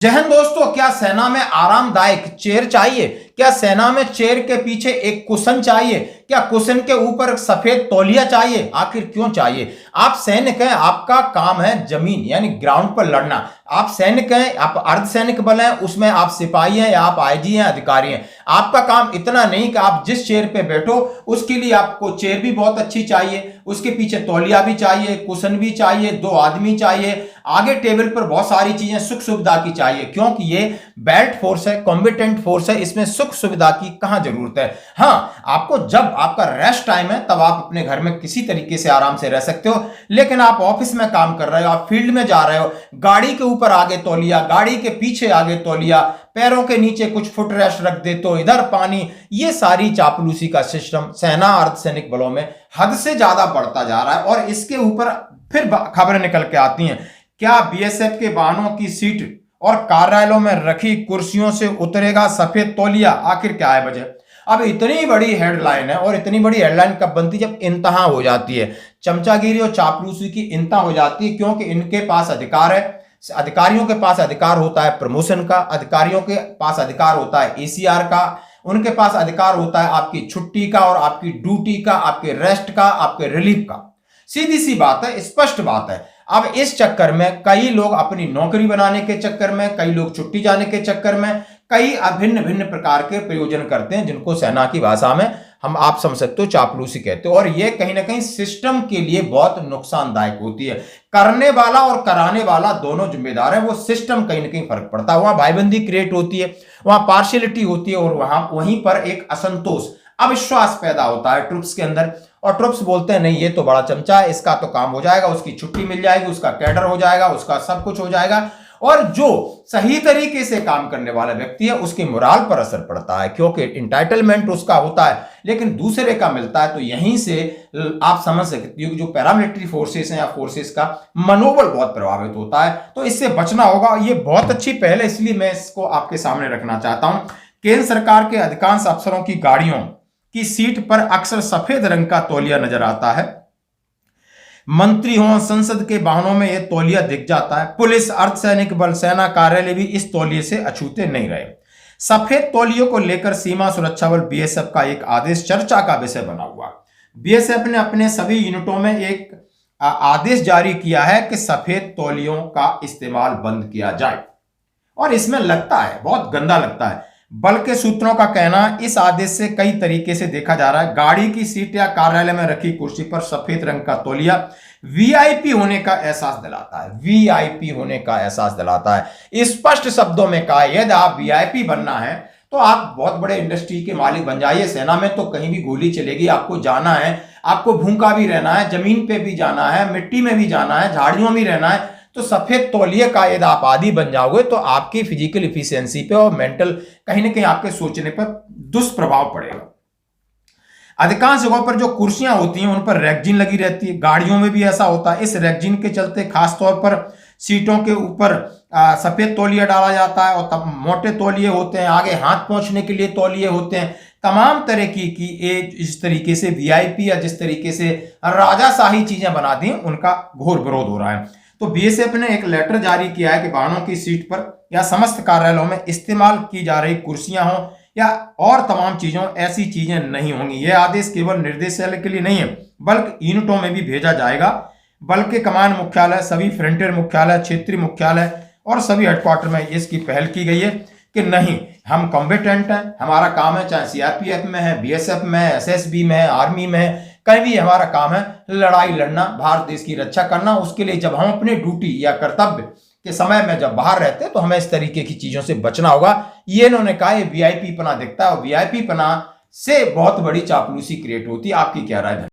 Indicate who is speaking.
Speaker 1: जय हिंद दोस्तों, क्या सेना में आरामदायक चेयर चाहिए? क्या सेना में चेयर के पीछे एक कुशन चाहिए? क्या कुशन के ऊपर सफेद तौलिया चाहिए? आखिर क्यों चाहिए? आप सैनिक हैं, आपका काम है जमीन यानी ग्राउंड पर लड़ना। आप सैनिक हैं, आप अर्धसैनिक बल हैं, उसमें आप सिपाही हैं या आप आईजी हैं, अधिकारी हैं। आपका काम इतना नहीं कि आप जिस चेयर पे बैठो उसके लिए आपको चेयर भी बहुत अच्छी चाहिए, उसके पीछे तौलिया भी चाहिए, कुशन भी चाहिए, 2 आदमी चाहिए, आगे टेबल पर बहुत सारी चीजें सुख सुविधा की चाहिए, क्योंकि ये बेल्ट फोर्स है, कॉम्बिटेंट फोर्स है, इसमें सुख सुविधा की कहां जरूरत है। हाँ, आपको जब आपका रेस्ट टाइम है तब आप अपने घर में किसी तरीके से आराम से रह सकते हो, लेकिन आप ऑफिस में काम कर रहे हो, आप फील्ड में जा रहे हो, गाड़ी के ऊपर आगे तौलिया, गाड़ी के पीछे आगे तौलिया, पैरों के नीचे कुछ फुट रेस्ट रख दे तो इधर पानी, ये सारी चापलूसी का सिस्टम सेना अर्धसैनिक बलों में हद से ज्यादा बढ़ता जा रहा है। और इसके ऊपर फिर खबरें निकल के आती हैं, क्या बीएसएफ के वाहनों की सीट और कार्यालयों में रखी कुर्सियों से उतरेगा सफेद तौलिया? आखिर क्या है वजह? अब इतनी बड़ी हेडलाइन है, और इतनी बड़ी हेडलाइन कब बनती है? जब इंतहा हो जाती है, चमचागिरी और चापलूसी की इंतहा हो जाती है, क्योंकि इनके पास अधिकार है। अधिकारियों के पास अधिकार होता है प्रमोशन का, अधिकारियों के पास अधिकार होता है एसीआर का, उनके पास अधिकार होता है आपकी छुट्टी का और आपकी ड्यूटी का, आपके रेस्ट का, आपके रिलीफ का। सीधी सी बात है, स्पष्ट बात है। अब इस चक्कर में कई लोग अपनी नौकरी बनाने के चक्कर में, कई लोग छुट्टी जाने के चक्कर में, कई भिन्न भिन्न प्रकार के प्रयोजन करते हैं, जिनको सेना की भाषा में हम आप समझ सकते हो चापलूसी कहते हो। और ये कहीं ना कहीं सिस्टम के लिए बहुत नुकसानदायक होती है। करने वाला और कराने वाला दोनों जिम्मेदार है, वो सिस्टम कहीं ना कहीं फर्क पड़ता है। वहां भाईबंदी क्रिएट होती है, वहां पार्शियलिटी होती है, और वहीं पर एक असंतोष, अविश्वास पैदा होता है ट्रुप्स के अंदर। और ट्रुप्स बोलते हैं नहीं, ये तो बड़ा चमचा है, इसका तो काम हो जाएगा, उसकी छुट्टी मिल जाएगी, उसका कैडर हो जाएगा, उसका सब कुछ हो जाएगा। और जो सही तरीके से काम करने वाला व्यक्ति है उसके मोराल पर असर पड़ता है, क्योंकि इंटाइटलमेंट उसका होता है लेकिन दूसरे का मिलता है। तो यहीं से आप समझ सकते हो कि जो पैरामिलिट्री फोर्सेस हैं या फोर्सेस का मनोबल बहुत प्रभावित होता है। तो इससे बचना होगा। ये बहुत अच्छी पहल है, इसलिए मैं इसको आपके सामने रखना चाहता हूं। केंद्र सरकार के अधिकांश अफसरों की गाड़ियों की सीट पर अक्सर सफेद रंग का तौलिया नजर आता है। मंत्री हो, संसद के वाहनों में यह तौलिया दिख जाता है। पुलिस, अर्धसैनिक बल, सेना कार्यालय भी इस तौलिए से अछूते नहीं रहे। सफेद तौलियों को लेकर सीमा सुरक्षा बल बीएसएफ का एक आदेश चर्चा का विषय बना हुआ। बीएसएफ ने अपने सभी यूनिटों में एक आदेश जारी किया है कि सफेद तौलियों का इस्तेमाल बंद किया जाए, और इसमें लगता है बहुत गंदा लगता है। बल के सूत्रों का कहना है इस आदेश से कई तरीके से देखा जा रहा है। गाड़ी की सीट या कार्यालय में रखी कुर्सी पर सफेद रंग का तौलिया वीआईपी होने का एहसास दिलाता है, वीआईपी होने का एहसास दिलाता है। स्पष्ट शब्दों में कहा, यदि आप वीआईपी बनना है तो आप बहुत बड़े इंडस्ट्री के मालिक बन जाइए। सेना में तो कहीं भी गोली चलेगी, आपको जाना है, आपको भूखा भी रहना है, जमीन पे भी जाना है, मिट्टी में भी जाना है, झाड़ियों में रहना है। तो सफेद तौलिए का यदि आप आदी बन जाओगे तो आपकी फिजिकल इफिशियंसी पे और मेंटल कहीं ना कहीं आपके सोचने पर दुष्प्रभाव पड़ेगा। अधिकांश जगहों पर जो कुर्सियां होती हैं उन पर रैगजीन लगी रहती है, गाड़ियों में भी ऐसा होता है। इस रैगजीन के चलते खासतौर पर सीटों के ऊपर सफेद तौलिया डाला जाता है, और तब मोटे तौलिए होते हैं, आगे हाथ पहुंचने के लिए तौलिए होते हैं। तमाम तरह की इस तरीके से वीआईपी या जिस तरीके से राजाशाही चीजें बना दी उनका घोर विरोध हो रहा है। तो बीएसएफ ने एक लेटर जारी किया है कि वाहनों की सीट पर या समस्त कार्यालयों में इस्तेमाल की जा रही कुर्सियां हो या और तमाम चीजों, ऐसी चीजें नहीं होंगी। यह आदेश केवल निर्देशालय के लिए नहीं है बल्कि यूनिटों में भी भेजा जाएगा। बल के कमान मुख्यालय, सभी फ्रंटियर मुख्यालय, क्षेत्रीय मुख्यालय और सभी हेडक्वार्टर में इसकी पहल की गई है कि नहीं, हम कॉम्बिटेंट हैं, हमारा काम है, चाहे सीआरपीएफ में है, बीएसएफ में है, एसएसबी में है, आर्मी में है, कहीं भी हमारा काम है लड़ाई लड़ना, भारत देश की रक्षा करना। उसके लिए जब हम अपने ड्यूटी या कर्तव्य के समय में जब बाहर रहते हैं तो हमें इस तरीके की चीजों से बचना होगा। ये इन्होंने कहा, ये वीआईपी पना दिखता है, और वीआईपी पना से बहुत बड़ी चापलूसी क्रिएट होती है। आपकी क्या राय है?